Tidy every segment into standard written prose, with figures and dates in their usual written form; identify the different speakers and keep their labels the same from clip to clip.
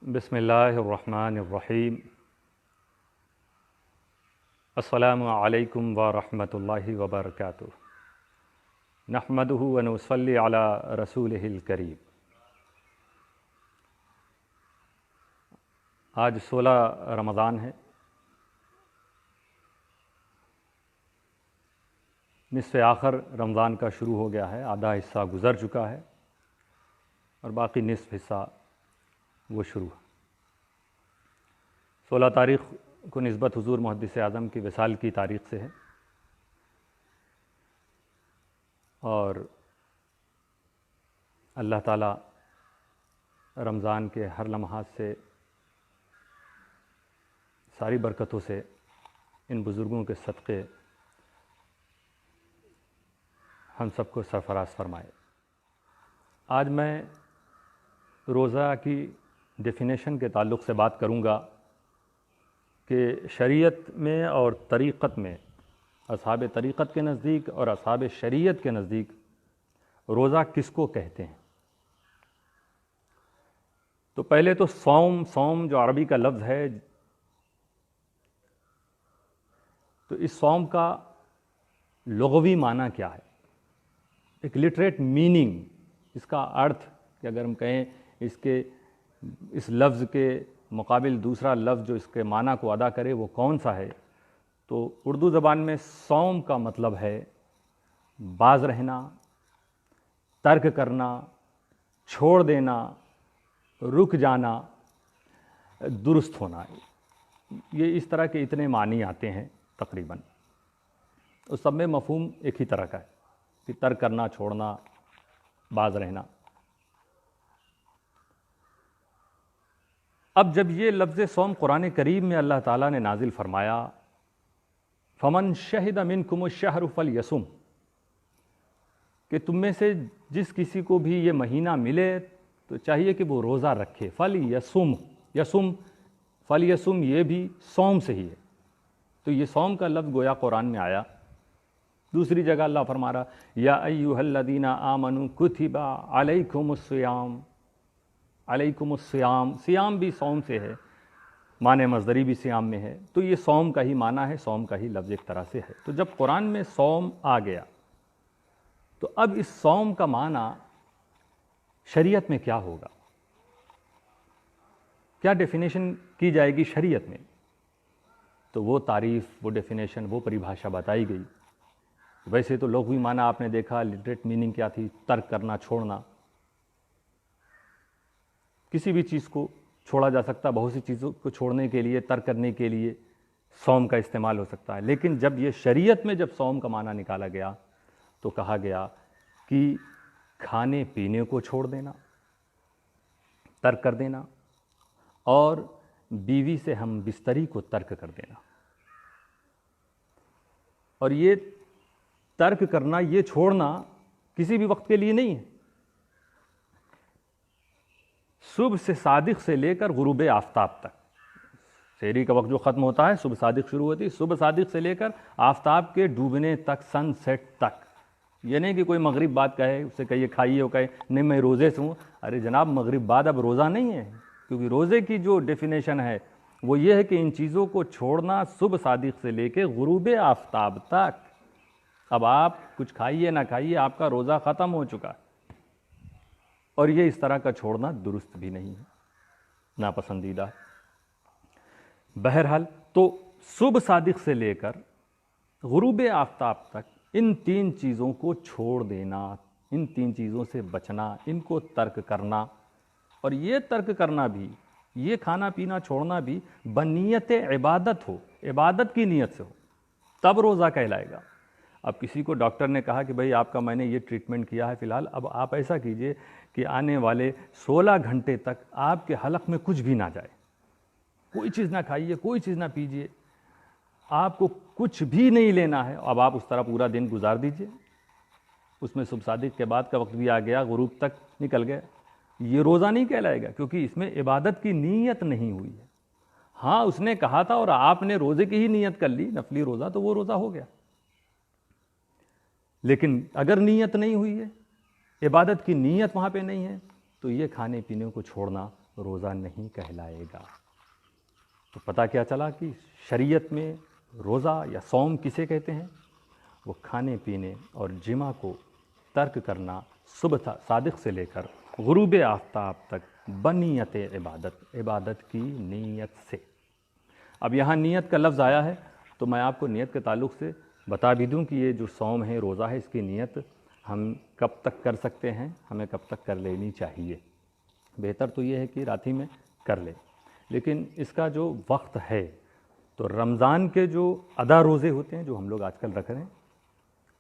Speaker 1: بسم اللہ الرحمن الرحیم۔ السلام علیکم ورحمۃ اللہ وبرکاتہ۔ نحمدہ ونصلی علی رسولہ الکریم۔ آج 16 رمضان ہے۔ نصف آخر رمضان کا شروع ہو گیا ہے، آدھا حصہ گزر چکا ہے اور باقی نصف حصہ وہ شروع ہے۔ 16 تاریخ کو نسبت حضور محدث اعظم کی وصال کی تاریخ سے ہے، اور اللہ تعالیٰ رمضان کے ہر لمحات سے ساری برکتوں سے ان بزرگوں کے صدقے ہم سب کو سرفراز فرمائے۔ آج میں روزہ کی ڈیفینیشن کے تعلق سے بات کروں گا کہ شریعت میں اور طریقت میں، اصحاب طریقت کے نزدیک اور اصحاب شریعت کے نزدیک روزہ کس کو کہتے ہیں۔ تو پہلے تو صوم جو عربی کا لفظ ہے، تو اس صوم کا لغوی معنی کیا ہے، ایک لٹریٹ میننگ، اس کا ارتھ کہ اگر ہم کہیں اس لفظ کے مقابل دوسرا لفظ جو اس کے معنی کو ادا کرے وہ کون سا ہے، تو اردو زبان میں صوم کا مطلب ہے باز رہنا، ترک کرنا، چھوڑ دینا، رک جانا، درست ہونا۔ یہ اس طرح کے اتنے معنی آتے ہیں تقریباً، اس سب میں مفہوم ایک ہی طرح کا ہے کہ ترک کرنا، چھوڑنا، باز رہنا۔ اب جب یہ لفظ صوم قرآن کریم میں اللہ تعالیٰ نے نازل فرمایا، فمن شہد منکم الشہر فلیصم، کہ تم میں سے جس کسی کو بھی یہ مہینہ ملے تو چاہیے کہ وہ روزہ رکھے۔ فلیصم یہ بھی صوم سے ہی ہے، تو یہ صوم کا لفظ گویا قرآن میں آیا۔ دوسری جگہ اللہ فرما رہا یا ایھا الذین آمنوا کتب علیکم الصیام، علیکم الصیام، صیام بھی صوم سے ہے، معنی مصدری بھی صیام میں ہے، تو یہ صوم کا ہی معنی ہے، صوم کا ہی لفظ ایک طرح سے ہے۔ تو جب قرآن میں صوم آ گیا تو اب اس صوم کا معنی شریعت میں کیا ہوگا، کیا ڈیفینیشن کی جائے گی شریعت میں، تو وہ تعریف، وہ ڈیفینیشن، وہ پریبھاشا بتائی گئی۔ ویسے تو لغوی معنی آپ نے دیکھا، لٹریٹ میننگ کیا تھی، ترک کرنا، چھوڑنا، کسی بھی چیز کو چھوڑا جا سکتا، بہت سی چیزوں کو چھوڑنے کے لیے، ترک کرنے کے لیے صوم کا استعمال ہو سکتا ہے۔ لیکن جب یہ شریعت میں جب صوم کا معنی نکالا گیا تو کہا گیا کہ کھانے پینے کو چھوڑ دینا، ترک کر دینا، اور بیوی سے ہم بستری کو ترک کر دینا۔ اور یہ ترک کرنا، یہ چھوڑنا کسی بھی وقت کے لیے نہیں ہے، صبح سے صادق سے لے کر غروب آفتاب تک۔ سحری کا وقت جو ختم ہوتا ہے، صبح صادق شروع ہوتی ہے، صبح صادق سے لے کر آفتاب کے ڈوبنے تک، سن سیٹ تک۔ یہ نہیں کہ کوئی مغرب بعد کہے، اسے کہیے کھائیے، وہ کہے نہیں میں روزے سے ہوں۔ ارے جناب، مغرب بعد اب روزہ نہیں ہے، کیونکہ روزے کی جو ڈیفینیشن ہے وہ یہ ہے کہ ان چیزوں کو چھوڑنا صبح صادق سے لے کے غروب آفتاب تک۔ اب آپ کچھ کھائیے نہ کھائیے، آپ کا روزہ ختم ہو چکا ہے، اور یہ اس طرح کا چھوڑنا درست بھی نہیں ہے، ناپسندیدہ ہے۔ بہرحال تو صبح صادق سے لے کر غروب آفتاب تک ان 3 چیزوں کو چھوڑ دینا، ان 3 چیزوں سے بچنا، ان کو ترک کرنا، اور یہ ترک کرنا بھی، یہ کھانا پینا چھوڑنا بھی بنیت عبادت ہو، عبادت کی نیت سے ہو، تب روزہ کہلائے گا۔ اب کسی کو ڈاکٹر نے کہا کہ بھئی آپ کا میں نے یہ ٹریٹمنٹ کیا ہے فی الحال، اب آپ ایسا کیجئے کہ آنے والے 16 گھنٹے تک آپ کے حلق میں کچھ بھی نہ جائے، کوئی چیز نہ کھائیے، کوئی چیز نہ پیجئے، آپ کو کچھ بھی نہیں لینا ہے۔ اب آپ اس طرح پورا دن گزار دیجئے، اس میں صبح صادق کے بعد کا وقت بھی آ گیا، غروب تک نکل گیا، یہ روزہ نہیں کہلائے گا، کیونکہ اس میں عبادت کی نیت نہیں ہوئی ہے۔ ہاں اس نے کہا تھا اور آپ نے روزے کی ہی نیت کر لی، نفلی روزہ، تو وہ روزہ ہو گیا۔ لیکن اگر نیت نہیں ہوئی ہے، عبادت کی نیت وہاں پہ نہیں ہے، تو یہ کھانے پینے کو چھوڑنا روزہ نہیں کہلائے گا۔ تو پتہ کیا چلا کہ شریعت میں روزہ یا صوم کسے کہتے ہیں؟ وہ کھانے پینے اور جمع کو ترک کرنا صبح صادق سے لے کر غروب آفتاب تک بنیت عبادت کی نیت سے۔ اب یہاں نیت کا لفظ آیا ہے تو میں آپ کو نیت کے تعلق سے بتا بھی دوں کہ یہ جو صوم ہے، روزہ ہے، اس کی نیت ہم کب تک کر سکتے ہیں، ہمیں کب تک کر لینی چاہیے۔ بہتر تو یہ ہے کہ رات ہی میں کر لیں، لیکن اس کا جو وقت ہے تو رمضان کے جو ادا روزے ہوتے ہیں جو ہم لوگ آج کل رکھ رہے ہیں،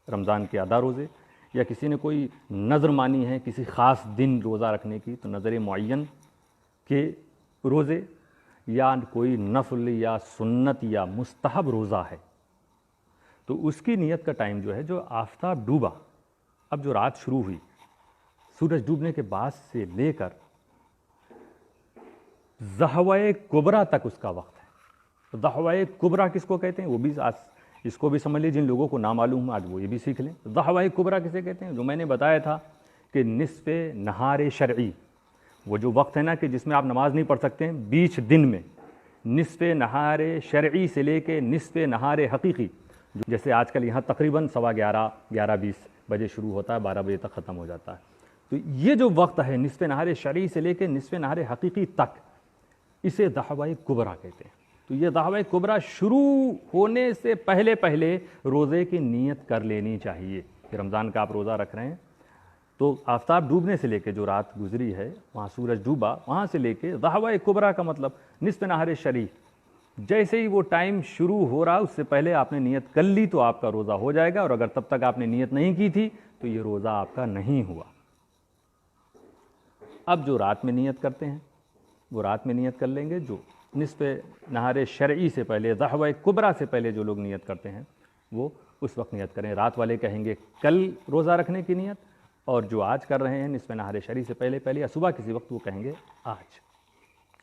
Speaker 1: رمضان کے ادا روزے، یا کسی نے کوئی نظر مانی ہے کسی خاص دن روزہ رکھنے کی تو نظر معین کے روزے، یا کوئی نفل یا سنت یا مستحب روزہ ہے، تو اس کی نیت کا ٹائم جو ہے، جو آفتاب ڈوبا، اب جو رات شروع ہوئی، سورج ڈوبنے کے بعد سے لے کر ضحوہ کبریٰ تک اس کا وقت ہے۔ ضحوہ کبریٰ کس کو کہتے ہیں وہ بھی اس کو بھی سمجھ لیں، جن لوگوں کو نہ معلوم آج وہ یہ بھی سیکھ لیں۔ ضحوہ کبریٰ کسے کہتے ہیں؟ جو میں نے بتایا تھا کہ نصف نہار شرعی، وہ جو وقت ہے نا کہ جس میں آپ نماز نہیں پڑھ سکتے ہیں بیچ دن میں، نصف نہار شرعی سے لے کے نصف نہار حقیقی، جیسے آج کل یہاں تقریباً 11:15 11:20 بجے شروع ہوتا ہے، 12 بجے تک ختم ہو جاتا ہے، تو یہ جو وقت ہے نصف نہار شرعی سے لے کے نصف نہار حقیقی تک، اسے ضحوہ کبریٰ کہتے ہیں۔ تو یہ ضحوہ کبریٰ شروع ہونے سے پہلے روزے کی نیت کر لینی چاہیے کہ رمضان کا آپ روزہ رکھ رہے ہیں، تو آفتاب ڈوبنے سے لے کے جو رات گزری ہے، وہاں سورج ڈوبا، وہاں سے لے کے ضحوہ کبریٰ کا مطلب نصف نہار شرعی، جیسے ہی وہ ٹائم شروع ہو رہا اس سے پہلے آپ نے نیت کر لی تو آپ کا روزہ ہو جائے گا، اور اگر تب تک آپ نے نیت نہیں کی تھی تو یہ روزہ آپ کا نہیں ہوا۔ اب جو رات میں نیت کرتے ہیں وہ رات میں نیت کر لیں گے، جو نصف نہار شرعی سے پہلے، ضحوہ کبریٰ سے پہلے جو لوگ نیت کرتے ہیں وہ اس وقت نیت کریں۔ رات والے کہیں گے کل روزہ رکھنے کی نیت، اور جو آج کر رہے ہیں نصف نہار شرعی سے پہلے یا صبح کسی وقت، وہ کہیں گے آج۔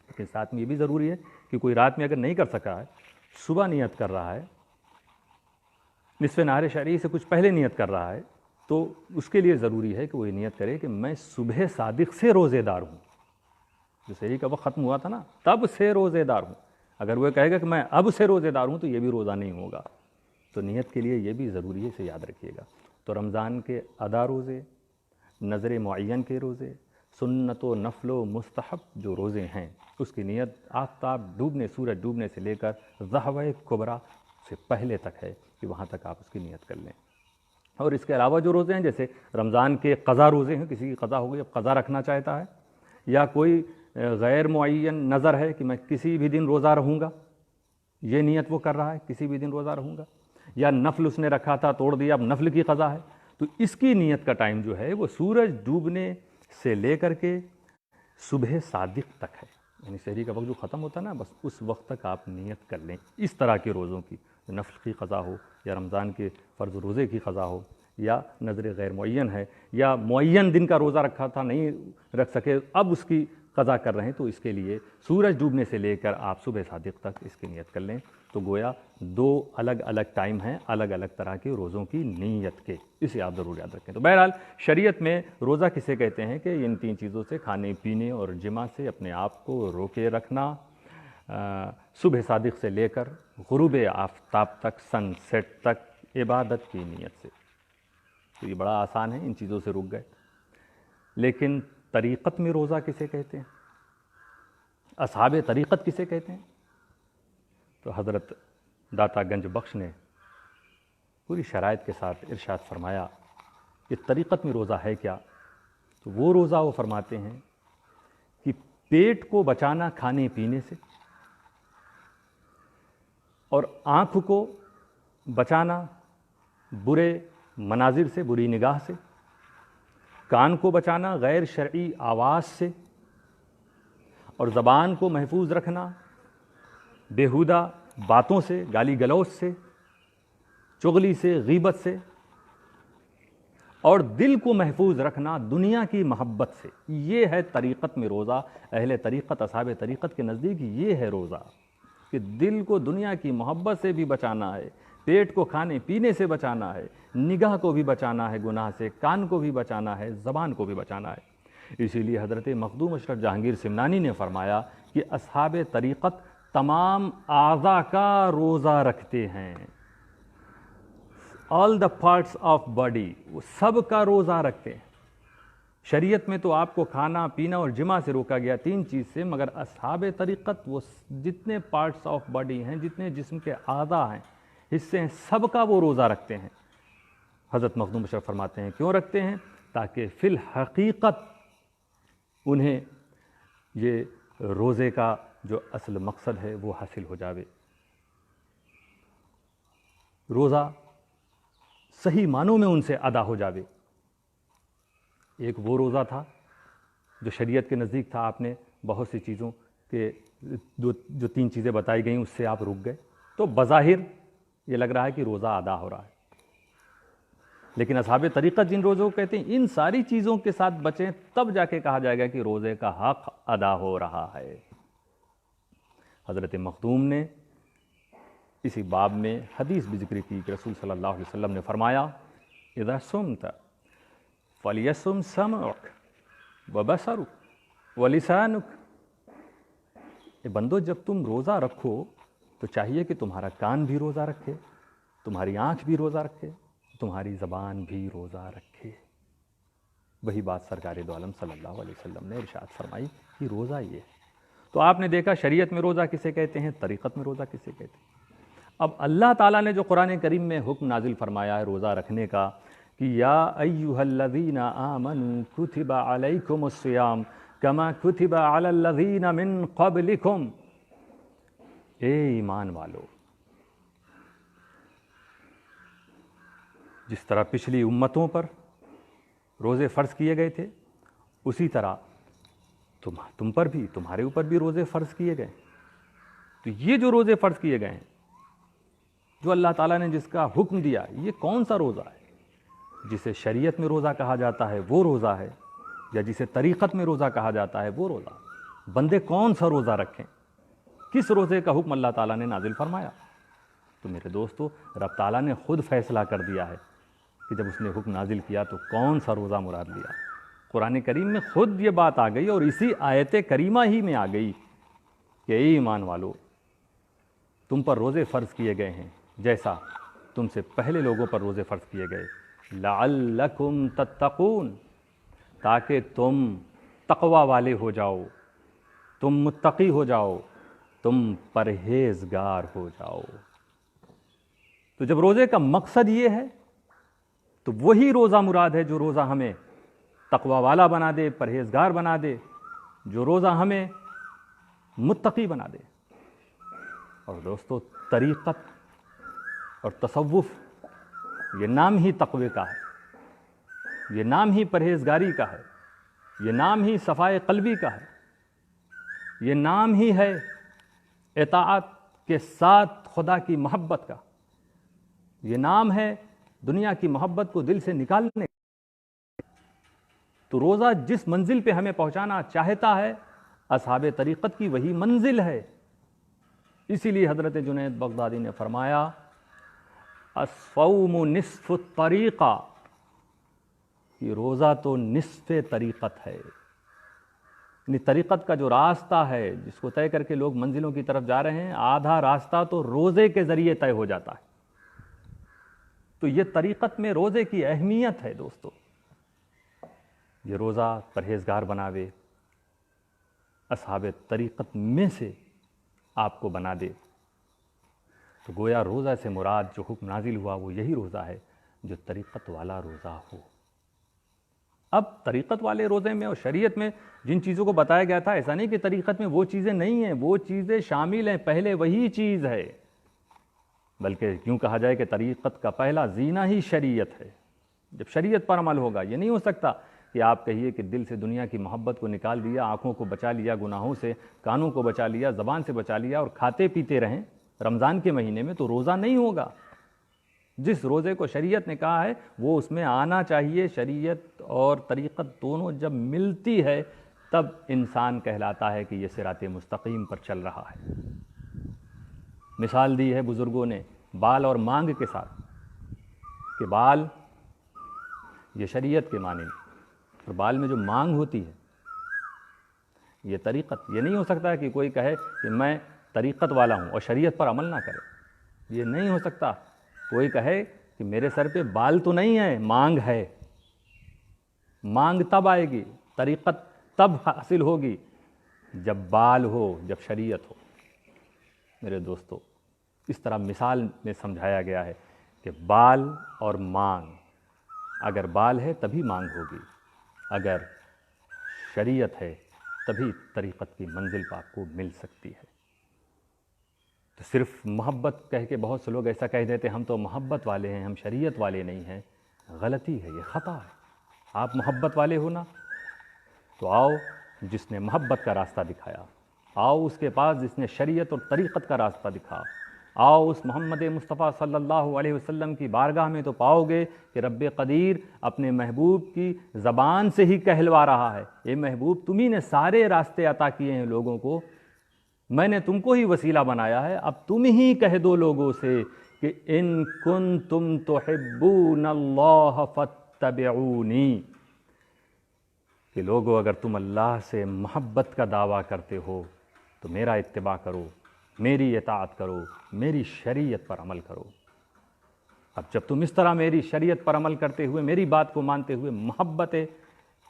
Speaker 1: لیکن ساتھ میں یہ بھی ضروری ہے کہ کوئی رات میں اگر نہیں کر سکا ہے، صبح نیت کر رہا ہے، نصف نہار شرعی سے کچھ پہلے نیت کر رہا ہے، تو اس کے لیے ضروری ہے کہ وہ یہ نیت کرے کہ میں صبح صادق سے روزے دار ہوں، جو سحری کا وقت ختم ہوا تھا نا تب سے روزے دار ہوں۔ اگر وہ کہے گا کہ میں اب سے روزے دار ہوں تو یہ بھی روزہ نہیں ہوگا، تو نیت کے لیے یہ بھی ضروری ہے، اسے یاد رکھیے گا۔ تو رمضان کے ادا روزے، نظر معین کے روزے، سنت و نفل و مستحب جو روزے ہیں، اس کی نیت آفتاب ڈوبنے، سورج ڈوبنے سے لے کر ضحوہ کبریٰ سے پہلے تک ہے کہ وہاں تک آپ اس کی نیت کر لیں۔ اور اس کے علاوہ جو روزے ہیں، جیسے رمضان کے قضا روزے ہیں، کسی کی قضا ہو گئی، اب قضا رکھنا چاہتا ہے، یا کوئی غیر معین نظر ہے کہ میں کسی بھی دن روزہ رہوں گا، یہ نیت وہ کر رہا ہے کسی بھی دن روزہ رہوں گا، یا نفل اس نے رکھا تھا توڑ دیا، اب نفل کی قضا ہے، تو اس کی نیت کا ٹائم جو ہے وہ سورج ڈوبنے سے لے کر کے صبح صادق تک ہے، یعنی سحری کا وقت جو ختم ہوتا ہے نا، بس اس وقت تک آپ نیت کر لیں۔ اس طرح کے روزوں کی، نفل کی قضا ہو، یا رمضان کے فرض روزے کی قضا ہو، یا نظر غیر معین ہے، یا معین دن کا روزہ رکھا تھا نہیں رکھ سکے اب اس کی قضا کر رہے ہیں، تو اس کے لیے سورج ڈوبنے سے لے کر آپ صبح صادق تک اس کی نیت کر لیں۔ تو گویا دو الگ الگ ٹائم ہیں الگ الگ طرح کے روزوں کی نیت کے، اسے آپ ضرور یاد رکھیں۔ تو بہرحال شریعت میں روزہ کسے کہتے ہیں کہ ان تین چیزوں سے، کھانے پینے اور جمع سے اپنے آپ کو روکے رکھنا، صبح صادق سے لے کر غروب آفتاب تک، سن سیٹ تک عبادت کی نیت سے۔ تو یہ بڑا آسان ہے، ان چیزوں سے رک گئے۔ لیکن طریقت میں روزہ کسے کہتے ہیں؟ اصحاب طریقت کسے کہتے ہیں؟ تو حضرت داتا گنج بخش نے پوری شرائط کے ساتھ ارشاد فرمایا کہ طریقت میں روزہ ہے کیا؟ تو وہ روزہ وہ فرماتے ہیں کہ پیٹ کو بچانا کھانے پینے سے، اور آنکھ کو بچانا برے مناظر سے، بری نگاہ سے، کان کو بچانا غیر شرعی آواز سے، اور زبان کو محفوظ رکھنا بیہودہ باتوں سے، گالی گلوچ سے، چغلی سے، غیبت سے، اور دل کو محفوظ رکھنا دنیا کی محبت سے۔ یہ ہے طریقت میں روزہ، اہل طریقت، اصحاب طریقت کے نزدیک یہ ہے روزہ، کہ دل کو دنیا کی محبت سے بھی بچانا ہے، پیٹ کو کھانے پینے سے بچانا ہے، نگاہ کو بھی بچانا ہے گناہ سے، کان کو بھی بچانا ہے، زبان کو بھی بچانا ہے۔ اسی لیے حضرت مخدوم اشرف جہانگیر سمنانی نے فرمایا کہ اصحاب طریقت تمام اعضاء کا روزہ رکھتے ہیں، آل دا پارٹس آف باڈی، وہ سب کا روزہ رکھتے ہیں۔ شریعت میں تو آپ کو کھانا پینا اور جماع سے روکا گیا، 3 چیز سے، مگر اصحاب طریقت وہ جتنے پارٹس آف باڈی ہیں، جتنے جسم کے اعضاء ہیں، حصے ہیں، سب کا وہ روزہ رکھتے ہیں۔ حضرت مخدوم اشرف فرماتے ہیں کیوں رکھتے ہیں؟ تاکہ فی الحقیقت انہیں یہ روزے کا جو اصل مقصد ہے وہ حاصل ہو جاوے۔ روزہ صحیح معنوں میں ان سے ادا ہو جاوے۔ ایک وہ روزہ تھا جو شریعت کے نزدیک تھا، آپ نے بہت سی چیزوں کے جو 3 چیزیں بتائی گئیں اس سے آپ رک گئے، تو بظاہر یہ لگ رہا ہے کہ روزہ ادا ہو رہا ہے، لیکن اصحاب طریقت جن روزوں کو کہتے ہیں ان ساری چیزوں کے ساتھ بچیں، تب جا کے کہا جائے گا کہ روزے کا حق ادا ہو رہا ہے۔ حضرت مخدوم نے اسی باب میں حدیث بھی ذکر کی کہ رسول صلی اللہ علیہ وسلم نے فرمایا اذا صمت فلیصم سمعک وبصرک ولسانک، اے بندو جب تم روزہ رکھو تو چاہیے کہ تمہارا کان بھی روزہ رکھے، تمہاری آنکھ بھی روزہ رکھے، تمہاری زبان بھی روزہ رکھے۔ وہی بات سرکار دو عالم صلی اللہ علیہ وسلم نے ارشاد فرمائی کہ روزہ یہ ہے۔ تو آپ نے دیکھا شریعت میں روزہ کسے کہتے ہیں، طریقت میں روزہ کسے کہتے ہیں۔ اب اللہ تعالیٰ نے جو قرآن کریم میں حکم نازل فرمایا ہے روزہ رکھنے کا کہ یا ایھا الذین آمنوا کتب علیکم الصیام کما کتب علی الذین من قبلکم، اے ایمان والو، جس طرح پچھلی امتوں پر روزے فرض کیے گئے تھے اسی طرح تم پر بھی، تمہارے اوپر بھی روزے فرض کیے گئے۔ تو یہ جو روزے فرض کیے گئے ہیں، جو اللہ تعالیٰ نے جس کا حکم دیا، یہ کون سا روزہ ہے؟ جسے شریعت میں روزہ کہا جاتا ہے وہ روزہ ہے، یا جسے طریقت میں روزہ کہا جاتا ہے وہ روزہ۔ بندے کون سا روزہ رکھیں، کس روزے کا حکم اللہ تعالیٰ نے نازل فرمایا؟ تو میرے دوستو، رب تعالیٰ نے خود فیصلہ کر دیا ہے کہ جب اس نے حکم نازل کیا تو کون سا روزہ مراد لیا۔ قرآن کریم میں خود یہ بات آ گئی، اور اسی آیت کریمہ ہی میں آ گئی کہ اے ایمان والو، تم پر روزے فرض کیے گئے ہیں جیسا تم سے پہلے لوگوں پر روزے فرض کیے گئے، لعلکم تتقون، تاکہ تم تقوی والے ہو جاؤ، تم متقی ہو جاؤ، تم پرہیزگار ہو جاؤ۔ تو جب روزے کا مقصد یہ ہے تو وہی روزہ مراد ہے جو روزہ ہمیں تقوی والا بنا دے، پرہیزگار بنا دے، جو روزہ ہمیں متقی بنا دے۔ اور دوستو، طریقت اور تصوف یہ نام ہی تقوی کا ہے، یہ نام ہی پرہیزگاری کا ہے، یہ نام ہی صفائے قلبی کا ہے، یہ نام ہی ہے اطاعت کے ساتھ خدا کی محبت کا، یہ نام ہے دنیا کی محبت کو دل سے نکالنے کا۔ تو روزہ جس منزل پہ ہمیں پہنچانا چاہتا ہے، اصحاب طریقت کی وہی منزل ہے۔ اسی لیے حضرت جنید بغدادی نے فرمایا الصوم نصف الطریقہ، کہ روزہ تو نصف طریقت ہے، یعنی طریقت کا جو راستہ ہے جس کو طے کر کے لوگ منزلوں کی طرف جا رہے ہیں، آدھا راستہ تو روزے کے ذریعے طے ہو جاتا ہے۔ تو یہ طریقت میں روزے کی اہمیت ہے دوستو۔ یہ روزہ پرہیزگار بناوے، اصحاب طریقت میں سے آپ کو بنا دے۔ تو گویا روزہ سے مراد جو حکم نازل ہوا وہ یہی روزہ ہے جو طریقت والا روزہ ہو۔ اب طریقت والے روزے میں اور شریعت میں جن چیزوں کو بتایا گیا تھا، ایسا نہیں کہ طریقت میں وہ چیزیں نہیں ہیں، وہ چیزیں شامل ہیں، پہلے وہی چیز ہے، بلکہ یوں کہا جائے کہ طریقت کا پہلا زینہ ہی شریعت ہے۔ جب شریعت پر عمل ہوگا، یہ نہیں ہو سکتا کہ آپ کہیے کہ دل سے دنیا کی محبت کو نکال دیا، آنکھوں کو بچا لیا گناہوں سے، کانوں کو بچا لیا، زبان سے بچا لیا، اور کھاتے پیتے رہیں رمضان کے مہینے میں، تو روزہ نہیں ہوگا۔ جس روزے کو شریعت نے کہا ہے وہ اس میں آنا چاہیے۔ شریعت اور طریقت دونوں جب ملتی ہے تب انسان کہلاتا ہے کہ یہ صراط مستقیم پر چل رہا ہے۔ مثال دی ہے بزرگوں نے بال اور مانگ کے ساتھ، کہ بال یہ شریعت کے معنی میں، اور بال میں جو مانگ ہوتی ہے یہ طریقت، یہ نہیں ہو سکتا کہ کوئی کہے کہ میں طریقت والا ہوں اور شریعت پر عمل نہ کرے، یہ نہیں ہو سکتا۔ کوئی کہے کہ میرے سر پہ بال تو نہیں ہے، مانگ ہے، مانگ تب آئے گی، طریقت تب حاصل ہوگی جب بال ہو، جب شریعت ہو۔ میرے دوستو، اس طرح مثال میں سمجھایا گیا ہے کہ بال اور مانگ، اگر بال ہے تبھی مانگ ہوگی، اگر شریعت ہے تبھی طریقت کی منزل پہ آپ کو مل سکتی ہے۔ تو صرف محبت کہہ کے بہت سے لوگ ایسا کہہ دیتے ہم تو محبت والے ہیں، ہم شریعت والے نہیں ہیں۔ غلطی ہے، یہ خطا ہے۔ آپ محبت والے ہو نا، تو آؤ جس نے محبت کا راستہ دکھایا، آؤ اس کے پاس جس نے شریعت اور طریقت کا راستہ دکھا، آؤ اس محمد مصطفیٰ صلی اللہ علیہ وسلم کی بارگاہ میں، تو پاؤ گے کہ رب قدیر اپنے محبوب کی زبان سے ہی کہلوا رہا ہے، اے محبوب تمہیں نے سارے راستے عطا کیے ہیں لوگوں کو، میں نے تم کو ہی وسیلہ بنایا ہے، اب تم ہی کہہ دو لوگوں سے کہ ان کنتم تحبون اللہ فاتبعونی، کہ لوگو اگر تم اللہ سے محبت کا دعویٰ کرتے ہو تو میرا اتباع کرو، میری اطاعت کرو، میری شریعت پر عمل کرو۔ اب جب تم اس طرح میری شریعت پر عمل کرتے ہوئے، میری بات کو مانتے ہوئے محبت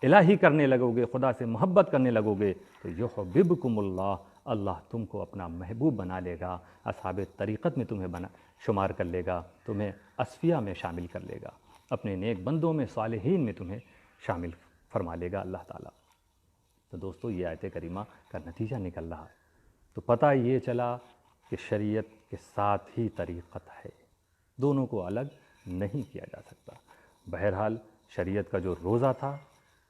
Speaker 1: الہی کرنے لگو گے، خدا سے محبت کرنے لگو گے، تو یحببکم اللہ، اللہ تم کو اپنا محبوب بنا لے گا، اصحاب طریقت میں تمہیں شمار کر لے گا، تمہیں اصفیاء میں شامل کر لے گا، اپنے نیک بندوں میں، صالحین میں تمہیں شامل فرما لے گا اللہ تعالیٰ۔ تو دوستو، یہ آیت کریمہ کا نتیجہ نکل رہا ہے، تو پتہ یہ چلا کہ شریعت کے ساتھ ہی طریقت ہے، دونوں کو الگ نہیں کیا جا سکتا۔ بہرحال شریعت کا جو روزہ تھا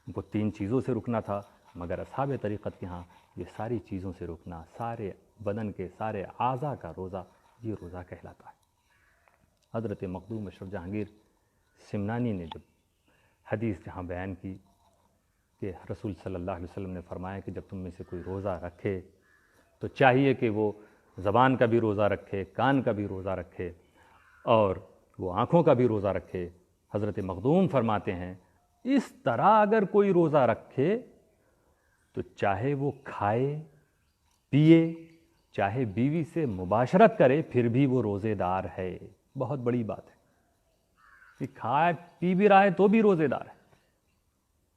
Speaker 1: وہ 3 چیزوں سے رکنا تھا، مگر اصحاب طریقت کے ہاں یہ ساری چیزوں سے رکنا، سارے بدن کے سارے اعضاء کا روزہ، یہ روزہ کہلاتا ہے۔ حضرت مخدوم اشرف جہانگیر سمنانی نے جب حدیث جہاں بیان کی کہ رسول صلی اللہ علیہ وسلم نے فرمایا کہ جب تم میں سے کوئی روزہ رکھے تو چاہیے کہ وہ زبان کا بھی روزہ رکھے، کان کا بھی روزہ رکھے، اور وہ آنکھوں کا بھی روزہ رکھے۔ حضرت مخدوم فرماتے ہیں اس طرح اگر کوئی روزہ رکھے تو چاہے وہ کھائے پیے، چاہے بیوی سے مباشرت کرے، پھر بھی وہ روزے دار ہے۔ بہت بڑی بات ہے کہ کھائے پی بھی رہا ہے تو بھی روزے دار ہے،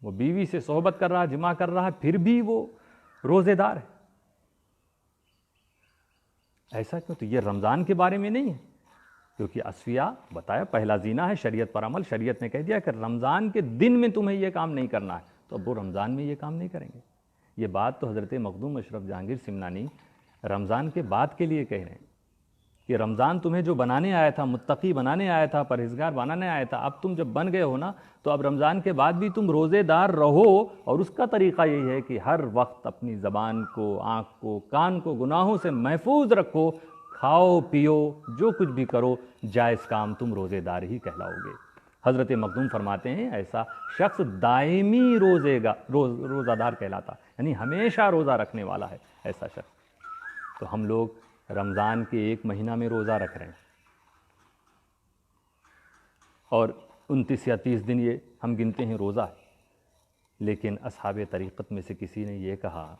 Speaker 1: وہ بیوی سے صحبت کر رہا ہے، جماع کر رہا ہے، پھر بھی وہ روزے دار ہے۔ ایسا کیوں؟ تو یہ رمضان کے بارے میں نہیں ہے، کیونکہ اصفیاء بتایا پہلا زینہ ہے شریعت پر عمل، شریعت نے کہہ دیا کہ رمضان کے دن میں تمہیں یہ کام نہیں کرنا ہے، تو اب وہ رمضان میں یہ کام نہیں کریں گے۔ یہ بات تو حضرت مخدوم اشرف جہانگیر سمنانی رمضان کے بعد کے لیے کہہ رہے ہیں کہ رمضان تمہیں جو بنانے آیا تھا، متقی بنانے آیا تھا، پرہیزگار بنانے آیا تھا، اب تم جب بن گئے ہو نا، تو اب رمضان کے بعد بھی تم روزے دار رہو، اور اس کا طریقہ یہی ہے کہ ہر وقت اپنی زبان کو، آنکھ کو، کان کو گناہوں سے محفوظ رکھو، کھاؤ پیو، جو کچھ بھی کرو جائز کام، تم روزے دار ہی کہلاؤ گے۔ حضرت مخدوم فرماتے ہیں ایسا شخص دائمی روزہ دار کہلاتا، یعنی ہمیشہ روزہ رکھنے والا ہے ایسا شخص۔ تو ہم لوگ رمضان کے 1 مہینہ میں روزہ رکھ رہے ہیں، اور 29 یا 30 دن یہ ہم گنتے ہیں روزہ ہے، لیکن اصحاب طریقت میں سے کسی نے یہ کہا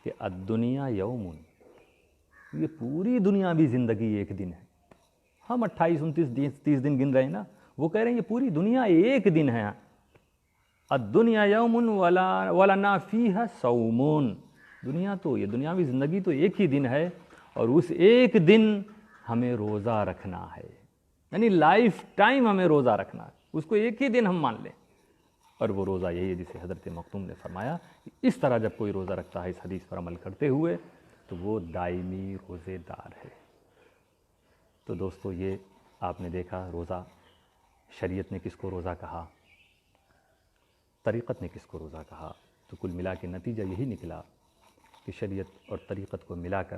Speaker 1: کہ الدنیا یوم، یہ پوری دنیاوی زندگی ایک دن ہے۔ ہم 28 29 30 دن گن رہے ہیں نا، وہ کہہ رہے ہیں یہ پوری دنیا ایک دن ہے۔ الدنیا یوم ولنا فیہا صومون، دنیا تو، یہ دنیاوی زندگی تو ایک ہی دن ہے، اور اس ایک دن ہمیں روزہ رکھنا ہے، یعنی لائف ٹائم ہمیں روزہ رکھنا ہے، اس کو ایک ہی دن ہم مان لیں۔ اور وہ روزہ یہی ہے جسے حضرت مخدوم نے فرمایا کہ اس طرح جب کوئی روزہ رکھتا ہے اس حدیث پر عمل کرتے ہوئے تو وہ دائمی روزے دار ہے۔ تو دوستو، یہ آپ نے دیکھا روزہ، شریعت نے کس کو روزہ کہا، طریقت نے کس کو روزہ کہا، تو کل ملا کے نتیجہ یہی نکلا کہ شریعت اور طریقت کو ملا کر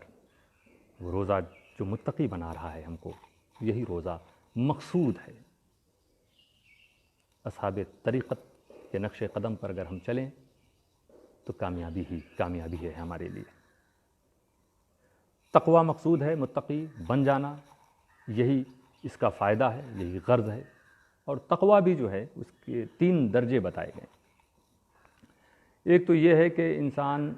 Speaker 1: وہ روزہ جو متقی بنا رہا ہے ہم کو، یہی روزہ مقصود ہے۔ اصحاب طریقت کے نقش قدم پر اگر ہم چلیں تو کامیابی ہے ہمارے لیے۔ تقویٰ مقصود ہے، متقی بن جانا، یہی اس کا فائدہ ہے، یہی غرض ہے۔ اور تقویٰ بھی جو ہے اس کے 3 درجے بتائے گئے۔ ایک تو یہ ہے کہ انسان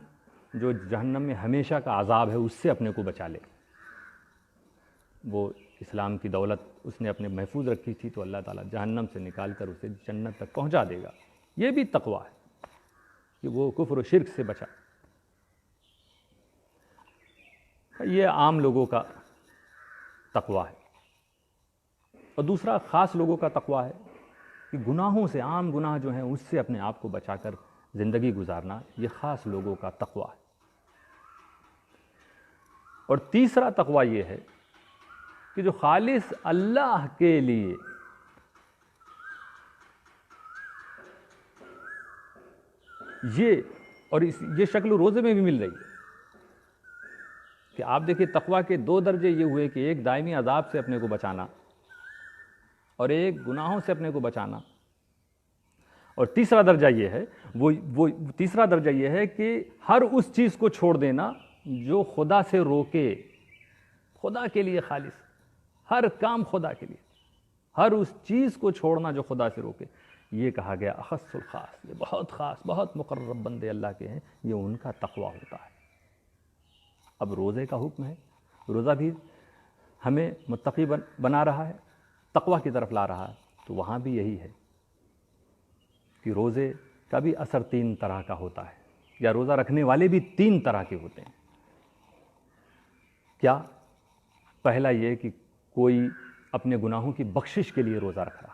Speaker 1: جو جہنم میں ہمیشہ کا عذاب ہے اس سے اپنے کو بچا لے، وہ اسلام کی دولت اس نے اپنے محفوظ رکھی تھی تو اللہ تعالیٰ جہنم سے نکال کر اسے جنت تک پہنچا دے گا۔ یہ بھی تقویٰ ہے کہ وہ کفر و شرک سے بچا۔ یہ عام لوگوں کا تقویٰ ہے۔ اور دوسرا خاص لوگوں کا تقویٰ ہے کہ گناہوں سے، عام گناہ جو ہیں اس سے اپنے آپ کو بچا کر زندگی گزارنا، یہ خاص لوگوں کا تقویٰ ہے۔ اور تیسرا تقویٰ یہ ہے کہ جو خالص اللہ کے لیے یہ شکل روزے میں بھی مل رہی ہے کہ آپ دیکھیں تقویٰ کے دو درجے یہ ہوئے کہ ایک دائمی عذاب سے اپنے کو بچانا اور ایک گناہوں سے اپنے کو بچانا، اور تیسرا درجہ یہ ہے تیسرا درجہ یہ ہے کہ ہر اس چیز کو چھوڑ دینا جو خدا سے روکے، خدا کے لیے خالص، ہر کام خدا کے لیے، ہر اس چیز کو چھوڑنا جو خدا سے روکے۔ یہ کہا گیا اخص الخاص، یہ بہت خاص، بہت مقرب بندے اللہ کے ہیں، یہ ان کا تقویٰ ہوتا ہے۔ اب روزے کا حکم ہے، روزہ بھی ہمیں متقی بنا رہا ہے، تقویٰ کی طرف لا رہا ہے، تو وہاں بھی یہی ہے کہ روزے کا بھی اثر تین طرح کا ہوتا ہے، یا روزہ رکھنے والے بھی تین طرح کے ہوتے ہیں۔ کیا؟ پہلا یہ کہ کوئی اپنے گناہوں کی بخشش کے لیے روزہ رکھ رہا،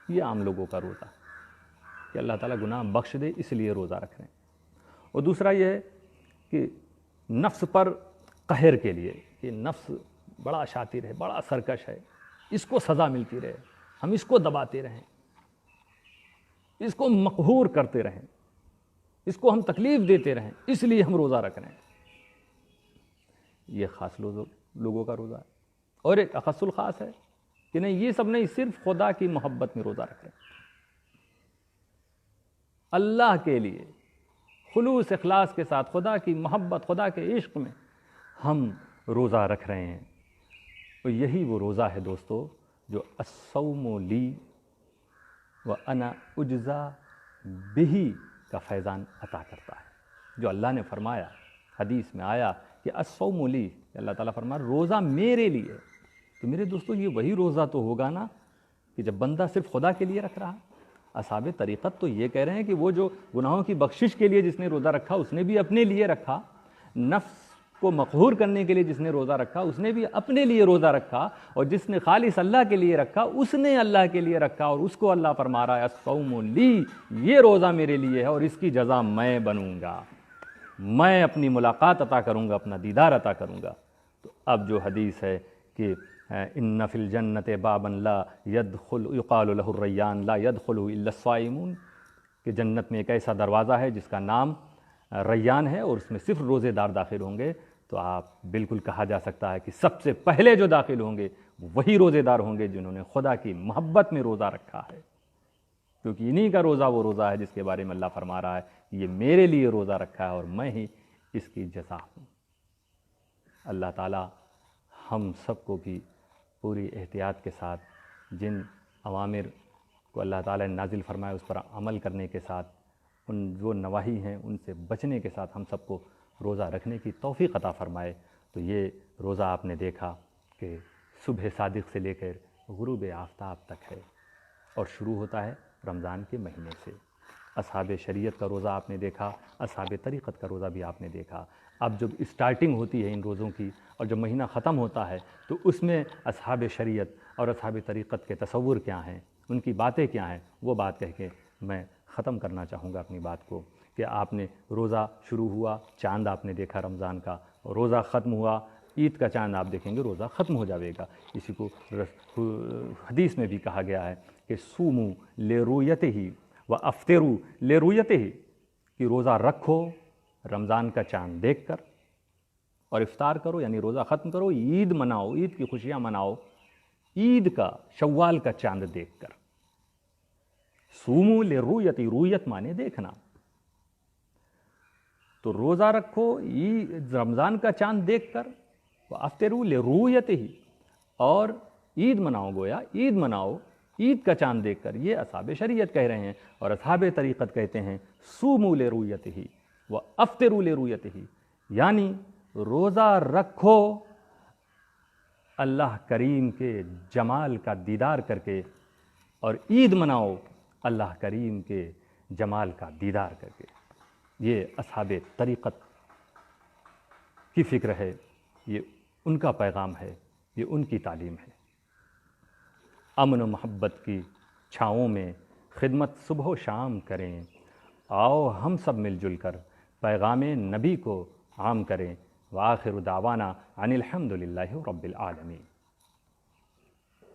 Speaker 1: یہ عام لوگوں کا روزہ کہ اللہ تعالیٰ گناہ بخش دے اس لیے روزہ رکھ رہے ہیں۔ اور دوسرا یہ ہے کہ نفس پر قہر کے لیے، کہ نفس بڑا شاطر ہے، بڑا سرکش ہے، اس کو سزا ملتی رہے، ہم اس کو دباتے رہیں، اس کو مقہور کرتے رہیں، اس کو ہم تکلیف دیتے رہیں، اس لیے ہم روزہ رکھ رہے ہیں۔ یہ خاص لوگوں کا روزہ ہے۔ اور ایک اخص الخاص ہے کہ نہیں، یہ سب نہیں، صرف خدا کی محبت میں روزہ رکھ رہے ہیں، اللہ کے لیے خلوص اخلاص کے ساتھ، خدا کی محبت، خدا کے عشق میں ہم روزہ رکھ رہے ہیں۔ اور یہی وہ روزہ ہے دوستو جو الصوم لی وانا اجزا بہ کا فیضان عطا کرتا ہے، جو اللہ نے فرمایا، حدیث میں آیا کہ الصوم لی، اللہ تعالیٰ فرمایا روزہ میرے لیے۔ تو میرے دوستو یہ وہی روزہ تو ہوگا نا کہ جب بندہ صرف خدا کے لیے رکھ رہا۔ اصحاب طریقت تو یہ کہہ رہے ہیں کہ وہ جو گناہوں کی بخشش کے لیے جس نے روزہ رکھا اس نے بھی اپنے لیے رکھا، نفس کو مقہور کرنے کے لیے جس نے روزہ رکھا اس نے بھی اپنے لیے روزہ رکھا، اور جس نے خالص اللہ کے لیے رکھا اس نے اللہ کے لیے رکھا، اور اس کو اللہ فرما رہا ہے الصوم لی، یہ روزہ میرے لیے ہے اور اس کی جزا میں بنوں گا، میں اپنی ملاقات عطا کروں گا، اپنا دیدار عطا کروں گا۔ تو اب جو حدیث ہے کہ ان فی الجنت بابا لا يدخل یقال له الریان لا يدخل الا الصائمون، کہ جنت میں ایک ایسا دروازہ ہے جس کا نام ریان ہے اور اس میں صرف روزے دار داخل ہوں گے۔ تو آپ بالکل کہا جا سکتا ہے کہ سب سے پہلے جو داخل ہوں گے وہی روزے دار ہوں گے جنہوں نے خدا کی محبت میں روزہ رکھا ہے، کیونکہ انہی کا روزہ وہ روزہ ہے جس کے بارے میں اللہ فرما رہا ہے یہ میرے لیے روزہ رکھا ہے اور میں ہی اس کی جزا ہوں۔ اللہ تعالیٰ ہم سب کو بھی پوری احتیاط کے ساتھ جن اوامر کو اللہ تعالیٰ نے نازل فرمایا اس پر عمل کرنے کے ساتھ، ان جو نواہی ہیں ان سے بچنے کے ساتھ ہم سب کو روزہ رکھنے کی توفیق عطا فرمائے۔ تو یہ روزہ آپ نے دیکھا کہ صبح صادق سے لے کر غروب آفتاب تک ہے اور شروع ہوتا ہے رمضان کے مہینے سے۔ اصحاب شریعت کا روزہ آپ نے دیکھا، اصحاب طریقت کا روزہ بھی آپ نے دیکھا۔ اب جب اسٹارٹنگ ہوتی ہے ان روزوں کی اور جب مہینہ ختم ہوتا ہے تو اس میں اصحاب شریعت اور اصحاب طریقت کے تصور کیا ہیں، ان کی باتیں کیا ہیں، وہ بات کہہ کے میں ختم کرنا چاہوں گا اپنی بات کو کہ آپ نے روزہ شروع ہوا، چاند آپ نے دیکھا رمضان کا، روزہ ختم ہوا، عید کا چاند آپ دیکھیں گے روزہ ختم ہو جائے گا۔ اسی کو حدیث میں بھی کہا گیا ہے کہ سومو لرؤیتہ و افطروا لرؤیتہ، کہ روزہ رکھو رمضان کا چاند دیکھ کر اور افطار کرو، یعنی روزہ ختم کرو، عید مناؤ، عید کی خوشیاں مناؤ عید کا، شوال کا چاند دیکھ کر۔ سومو لرؤیتہ، رؤیت مانے دیکھنا، تو روزہ رکھو رمضان کا چاند دیکھ کر، وَأَفْطِرُوا لِرُؤْيَتِهِ، اور عید مناؤ، گویا عید مناؤ عید کا چاند دیکھ کر، یہ اصحاب شریعت کہہ رہے ہیں، اور اصحاب طریقت کہتے ہیں صوموا لرؤیتہ وافطروا لرؤیتہ، یعنی روزہ رکھو اللہ کریم کے جمال کا دیدار کر کے، اور عید مناؤ اللہ کریم کے جمال کا دیدار کر کے۔ یہ اصحاب طریقت کی فکر ہے، یہ ان کا پیغام ہے، یہ ان کی تعلیم ہے۔ امن و محبت کی چھاؤں میں خدمت صبح و شام کریں، آؤ ہم سب مل جل کر پیغام نبی کو عام کریں۔ وآخر دعوانا ان الحمد للہ رب العالمین۔